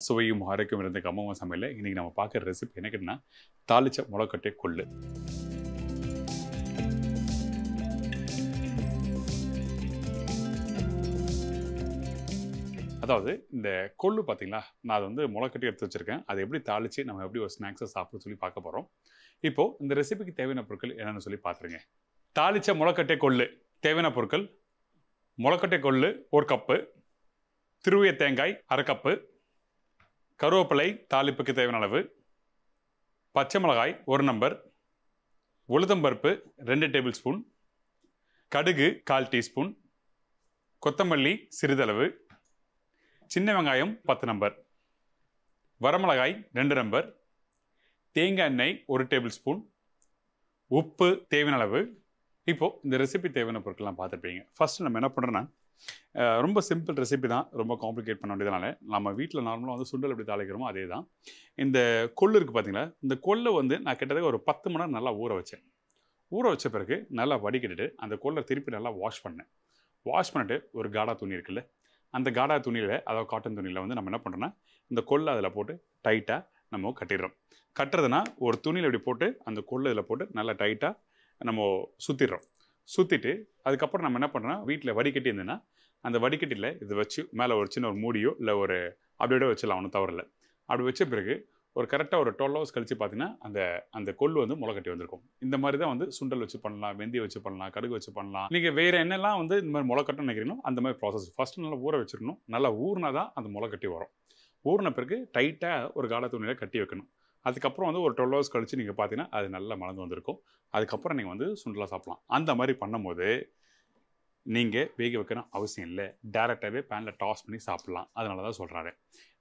சுவையும் ஆரோக்கியம் இருந்த அம்மா சமையல இன்னைக்கு நம்ம பார்க்குற ரெசிபி என்ன கேட்டீங்கன்னா தாளிச்ச முளைக்கட்டை கொள்ளு. அதாவது இந்த கொள்ளு பார்த்தீங்களா, நான் அதை வந்து முளைக்கட்டி எடுத்து வச்சிருக்கேன். அதை எப்படி தாளிச்சு நம்ம எப்படி ஒரு ஸ்நாக்ஸை சாப்பிட சொல்லி பார்க்க போகிறோம். இப்போ இந்த ரெசிபிக்கு தேவையான பொருட்கள் என்னென்னு சொல்லி பார்த்துருங்க. தாளிச்ச முளைக்கட்டை கொள்ளு தேவையான பொருட்கள்: முளைக்கட்டை கொள்ளு 1 கப்பு, திருவிய தேங்காய் 1/2 கப்பு, கருவேப்பிலை தாளிப்புக்கு தேவையான அளவு, பச்சை மிளகாய் 1 நம்பர், உளுத்தம்பருப்பு 2 டேபிள் ஸ்பூன், கடுகு 1/4 டீஸ்பூன், கொத்தமல்லி சிறிதளவு, சின்ன வெங்காயம் 10 நம்பர், வரமிளகாய் 2 நம்பர், தேங்காய் எண்ணெய் 1 டேபிள் ஸ்பூன், உப்பு தேவையான அளவு. இப்போது இந்த ரெசிபி தேவையான பொருட்கள்லாம் பார்த்துருப்பீங்க. ஃபஸ்ட்டு நம்ம என்ன பண்ணுறோன்னா, ரொம்ப சிம்பிள் ரெசிபி தான், ரொம்ப காம்ப்ளிகேட் பண்ண வேண்டியதுனால நம்ம வீட்டில் நார்மலாக வந்து சுண்டல் எப்படி தாளிக்கிறோமோ அதே தான். இந்த கொள்ளு இருக்குது பார்த்தீங்களா, இந்த கொள்ளை வந்து நான் கிட்டத்தட்ட ஒரு 10 மணி நேரம் நல்லா ஊற வச்சேன். ஊற வச்ச பிறகு நல்லா வடிகட்டிட்டு அந்த கொள்ளை திருப்பி நல்லா வாஷ் பண்ணேன். வாஷ் பண்ணிட்டு ஒரு காடா துணி இருக்குல்ல, அந்த காடா துணியில், அதாவது காட்டன் துணியில் வந்து நம்ம என்ன பண்ணுறோன்னா, இந்த கொள்ளை அதில் போட்டு டைட்டாக நம்ம கட்டிடுறோம். கட்டுறதுனா ஒரு துணியில் இப்படி போட்டு அந்த கொள்ளை இதில் போட்டு நல்லா டைட்டாக நம்ம சுற்றிடுறோம். சுற்றிட்டு அதுக்கப்புறம் நம்ம என்ன பண்ணுறோன்னா, வீட்டில் வடிகட்டி இருந்ததுன்னா அந்த வடிகட்டியில் இதை வச்சு மேலே ஒரு சின்ன ஒரு மூடியோ இல்லை ஒரு அப்படியே வச்சிடலாம், ஒன்றும் தவறில்லை. அப்படி வச்ச பிறகு ஒரு கரெக்டாக ஒரு 12 ஹவர்ஸ் கழித்து பார்த்தீங்கன்னா அந்த கொள்ளு வந்து முளைக்கட்டி வந்திருக்கும். இந்த மாதிரி தான் வந்து சுண்டல் வச்சு பண்ணலாம், வெந்தயம் வச்சு பண்ணலாம், கடுகு வச்சு பண்ணலாம். நீங்கள் வேறு என்னெல்லாம் வந்து இந்த மாதிரி முளைக்கட்டணும்னு நினைக்கிறீங்களோ அந்த மாதிரி ப்ராசஸ். ஃபஸ்ட்டு நல்லா ஊற வச்சிடணும். நல்லா ஊறினா தான் அந்த முளைக்கட்டி வரும். ஊறின பிறகு டைட்டாக ஒரு காடா துணியில் கட்டி வைக்கணும். அதுக்கப்புறம் வந்து ஒரு 12 ஹவர்ஸ் கழித்து நீங்கள் பார்த்தீங்கன்னா அது நல்லா மலர்ந்து வந்திருக்கும். அதுக்கப்புறம் நீங்கள் வந்து சுண்டலாக சாப்பிட்லாம். அந்த மாதிரி பண்ணும்போது நீங்கள் வேக வைக்கணும் அவசியம் இல்லை, டேரெக்டாகவே பேனில் டாஸ் பண்ணி சாப்பிட்லாம். அதனால தான் சொல்கிறாரு.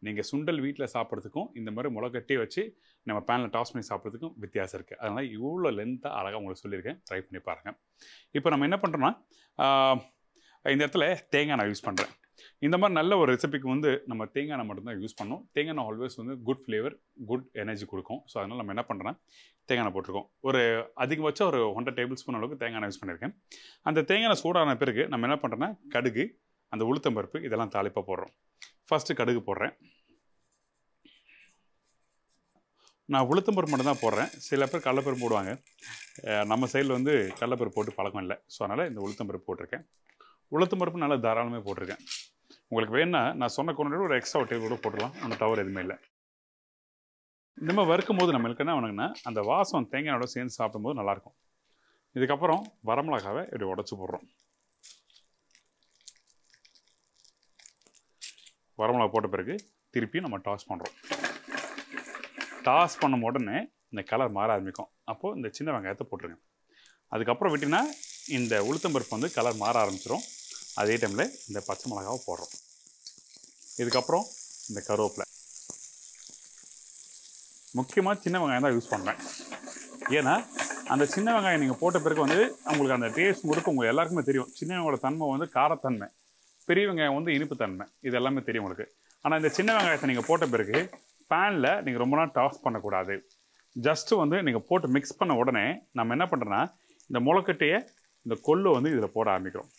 நீங்கள் சுண்டல் வீட்டில் சாப்பிட்றதுக்கும் இந்த மாதிரி முளைக்கட்டி வச்சு நம்ம பேனில் டாஸ் பண்ணி சாப்பிட்றதுக்கும் வித்தியாசம் இருக்குது. அதனால் இவ்வளோ லென்த்தாக அழகாக உங்களுக்கு சொல்லியிருக்கேன், ட்ரை பண்ணி பாருங்கள். இப்போ நம்ம என்ன பண்ணுறோன்னா, இந்த இடத்துல தேங்காய் நான் யூஸ் பண்ணுறேன். இந்த மாதிரி நல்ல ஒரு ரெசிபிக்கு வந்து நம்ம தேங்காய் எண்ணெய் மட்டும்தான் யூஸ் பண்ணணும். தேங்காய் எண்ணெய் ஆல்வேஸ் வந்து குட் ஃப்ளேவர், குட் எனர்ஜி கொடுக்கும். ஸோ அதனால் நம்ம என்ன பண்ணுறோன்னா, தேங்காய் எண்ணெய் போட்டிருக்கோம். ஒரு அதிகபட்சம் ஒரு 100 டேபிள் ஸ்பூன் அளவுக்கு தேங்காய் எண்ணெய் யூஸ் பண்ணியிருக்கேன். அந்த தேங்காய் எண்ணெய் சூடான பிறகு நம்ம என்ன பண்ணுறோன்னா, கடுகு, அந்த உளுத்தம்பருப்பு இதெல்லாம் தாளிப்பாக போடுறோம். ஃபஸ்ட்டு கடுகு போடுறேன். நான் உளுத்தம்பருப்பு மட்டும் தான் போடுறேன். சில பேர் கடலைப்பருப்பு போடுவாங்க. நம்ம சைடில் வந்து கடலைப்பருப்பு போட்டு பழக்கம் இல்லை. ஸோ அதனால் இந்த உளுத்தம்பருப்பு போட்டிருக்கேன். உளுத்தம்பருப்பு நல்லா தாராளமாக போட்டிருக்கேன். உங்களுக்கு வேணுன்னா நான் சொன்ன கொண்டு ஒரு எக்ஸ்ட்ரா ஒரு டேபிள் கூட போட்டுடலாம், ஒன்றும் தவறு எதுவுமே இல்லை. இந்த மாதிரி வறுக்கும் போது நம்மளுக்கு என்ன வேணுங்கன்னா, அந்த வாசம் தேங்காயோட சேர்ந்து சாப்பிடும்போது நல்லாயிருக்கும். இதுக்கப்புறம் வரமிளகாவை இப்படி உடச்சி போடுறோம். வரமிளகா போட்ட பிறகு திருப்பி நம்ம டாஸ் பண்ணுறோம். டாஸ் பண்ணும் உடனே இந்த கலர் மாற ஆரம்பிக்கும். அப்போது இந்த சின்ன வெங்காயத்தை போட்டுருங்க. அதுக்கப்புறம் விட்டிங்கன்னா இந்த உளுத்தம்பருப்பு வந்து கலர் மாற ஆரம்பிச்சிடும். அதே டைமில் இந்த பச்சை மிளகாவை போடுறோம். இதுக்கப்புறம் இந்த கருவேப்பிலை. முக்கியமாக சின்ன வெங்காயம் தான் யூஸ் பண்ணுறேன். ஏன்னா அந்த சின்ன வெங்காயம் நீங்கள் போட்ட பிறகு வந்து உங்களுக்கு அந்த டேஸ்ட் முழுக்க உங்களுக்கு எல்லாருக்குமே தெரியும். சின்ன வெங்காயோட தன்மை வந்து காரத்தன்மை, பெரிய வெங்காயம் வந்து இனிப்பு தன்மை, இது எல்லாமே தெரியும் உங்களுக்கு. ஆனால் இந்த சின்ன வெங்காயத்தை நீங்கள் போட்ட பிறகு பேனில் நீங்கள் ரொம்ப நாள் டாஸ் பண்ணக்கூடாது. ஜஸ்ட்டு வந்து நீங்கள் போட்டு மிக்ஸ் பண்ண உடனே நம்ம என்ன பண்ணுறோன்னா, இந்த முளைக்கட்டையை இந்த கொள்ளு வந்து இதில் போட ஆரம்பிக்கிறோம்.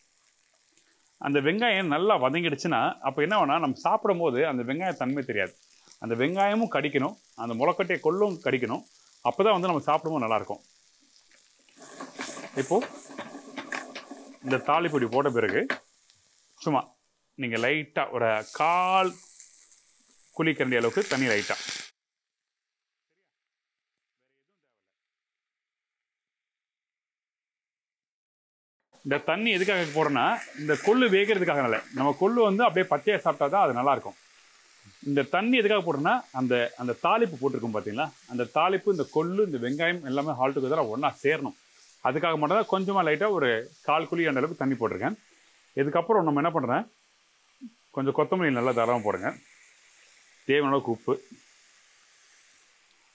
அந்த வெங்காயம் நல்லா வதங்கிடுச்சுன்னா அப்போ என்ன வேணால் நம்ம சாப்பிடும் போது அந்த வெங்காய தன்மை தெரியாது. அந்த வெங்காயமும் கடிக்கணும், அந்த முளைக்கட்டையை கொள்ளும் கடிக்கணும். அப்போ தான் வந்து நம்ம சாப்பிடும்போது நல்லாயிருக்கும். இப்போது இந்த தாளிப்பொடி போட்ட பிறகு சும்மா நீங்கள் லைட்டாக ஒரு 1/4 குழிக்கரண்டி அளவுக்கு தண்ணி லைட்டாக, இந்த தண்ணி எதுக்காக போடுறோன்னா, இந்த கொள்ளு வேகிறதுக்காக இல்லை. நம்ம கொள்ளு வந்து அப்படியே பச்சையாக சாப்பிட்டா தான் அது நல்லாயிருக்கும். இந்த தண்ணி எதுக்காக போடுறோன்னா, அந்த தாளிப்பு போட்டிருக்கும் பார்த்தீங்களா, அந்த தாளிப்பு, இந்த கொள்ளு, இந்த வெங்காயம் எல்லாமே ஹால் டுகெதராக ஒன்றா சேரணும். அதுக்காக மட்டும் தான் கொஞ்சமாக லைட்டாக ஒரு 1/4 குழி அந்த அளவுக்கு தண்ணி போட்டிருக்கேன். இதுக்கப்புறம் நம்ம என்ன பண்ணுறேன், கொஞ்சம் கொத்தமல்லி நல்லா தாராளமாக போடுங்க. தேவையான அளவுக்கு உப்பு.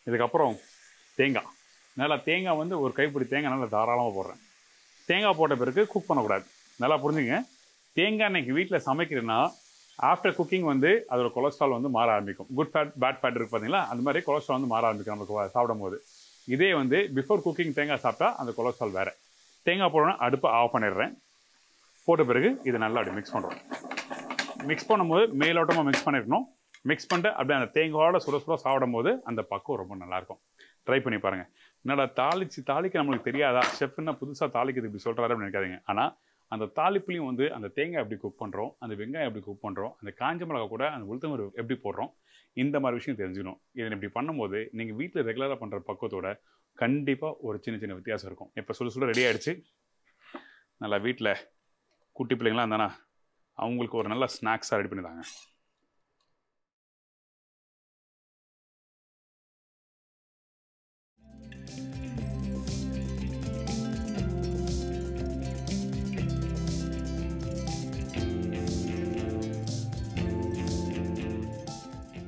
இதுக்கப்புறம் தேங்காய், நல்லா தேங்காய் வந்து ஒரு கைப்பிடி தேங்காய் நல்லா தாராளமாக போடுறேன். தேங்காய் போட்ட பிறகு குக் பண்ணக்கூடாது. நல்லா புரிஞ்சுங்க. தேங்காய் இன்னைக்கு வீட்டில் சமைக்கிறேன்னா ஆஃப்டர் குக்கிங் வந்து அதோட கொலஸ்ட்ரால் வந்து மாற ஆரம்பிக்கும். குட் ஃபேட், பேட் ஃபேட் இருக்குது பார்த்தீங்களா, அந்த மாதிரி கொலஸ்ட்ரால் வந்து மாற ஆரம்பிக்கும் நமக்கு சாப்பிடும் போது. இதே வந்து பிஃபோர் குக்கிங் தேங்காய் சாப்பிட்டா அந்த கொலஸ்ட்ரால் வேறு. தேங்காய் போடணும்னா அடுப்பை ஆஃப் பண்ணிடுறேன். போட்ட பிறகு இதை நல்லா அப்படி மிக்ஸ் பண்ணுறோம். மிக்ஸ் பண்ணும்போது மேலோட்டமாக மிக்ஸ் பண்ணிடணும். மிக்ஸ் பண்ணிட்டு அப்படியே அந்த தேங்காயோட சுட சுட சாப்பிடும் போது அந்த பக்குவம் ரொம்ப நல்லாயிருக்கும். ட்ரை பண்ணி பாருங்கள். என்னடா தாளிக்க நம்மளுக்கு தெரியாதா, ஷெஃப் என்ன புதுசாக தாளிக்கிறது இப்படி சொல்கிறாரு அப்படின்னு நினைக்காதீங்க. ஆனால் அந்த தாளிப்புலையும் வந்து அந்த தேங்காய் எப்படி குக் பண்ணுறோம், அந்த வெங்காயம் எப்படி குக் பண்ணுறோம், அந்த காஞ்ச மிளகா கூட அந்த உளுத்தம்பருப்பு எப்படி போடுறோம், இந்த மாதிரி விஷயம் தெரிஞ்சுக்கணும். இதை இப்படி பண்ணும்போது நீங்கள் வீட்டில் ரெகுலராக பண்ணுற பக்குவத்தோட கண்டிப்பாக ஒரு சின்ன சின்ன வித்தியாசம் இருக்கும். இப்போ சுட ரெடி ஆகிடுச்சு. நல்லா வீட்டில் குட்டி பிள்ளைங்களாம் இருந்தானா அவங்களுக்கு ஒரு நல்ல ஸ்நாக்ஸாக ரெடி பண்ணிதாங்க.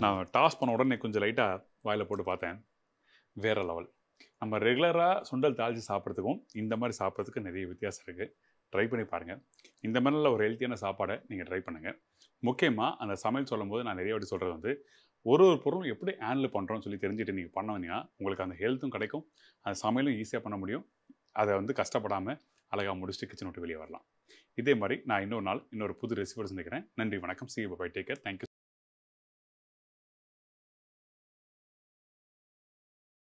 நான் டாஸ் பண்ண உடனே கொஞ்சம் லைட்டாக வாயில் போட்டு பார்த்தேன். வேறு லெவல். நம்ம ரெகுலராக சுண்டல் தாளித்து சாப்பிட்றதுக்கும் இந்த மாதிரி சாப்பிட்றதுக்கு நிறைய வித்தியாசம் இருக்குது. ட்ரை பண்ணி பாருங்கள். இந்த மாதிரில ஒரு ஹெல்த்தியான சாப்பாடை நீங்கள் ட்ரை பண்ணுங்கள். முக்கியமாக அந்த சமையல் சொல்லும் போது நான் நிறைய வாட்டி சொல்கிறது வந்து ஒரு பொருளும் எப்படி ஹேண்டில் பண்ணுறோன்னு சொல்லி தெரிஞ்சுட்டு நீங்கள் பண்ண வந்தீங்கன்னா உங்களுக்கு அந்த ஹெல்த்தும் கிடைக்கும், அந்த சமையலும் ஈஸியாக பண்ண முடியும். அதை வந்து கஷ்டப்படாமல் அழகாக முடிச்சுட்டு கிச்சன் விட்டு வெளியே வரலாம். இதே மாதிரி நான் இன்னொரு நாள் இன்னொரு புது ரெசிபியோடு சந்திக்கிறேன். நன்றி, வணக்கம். See you, bye. Take care. Thank you.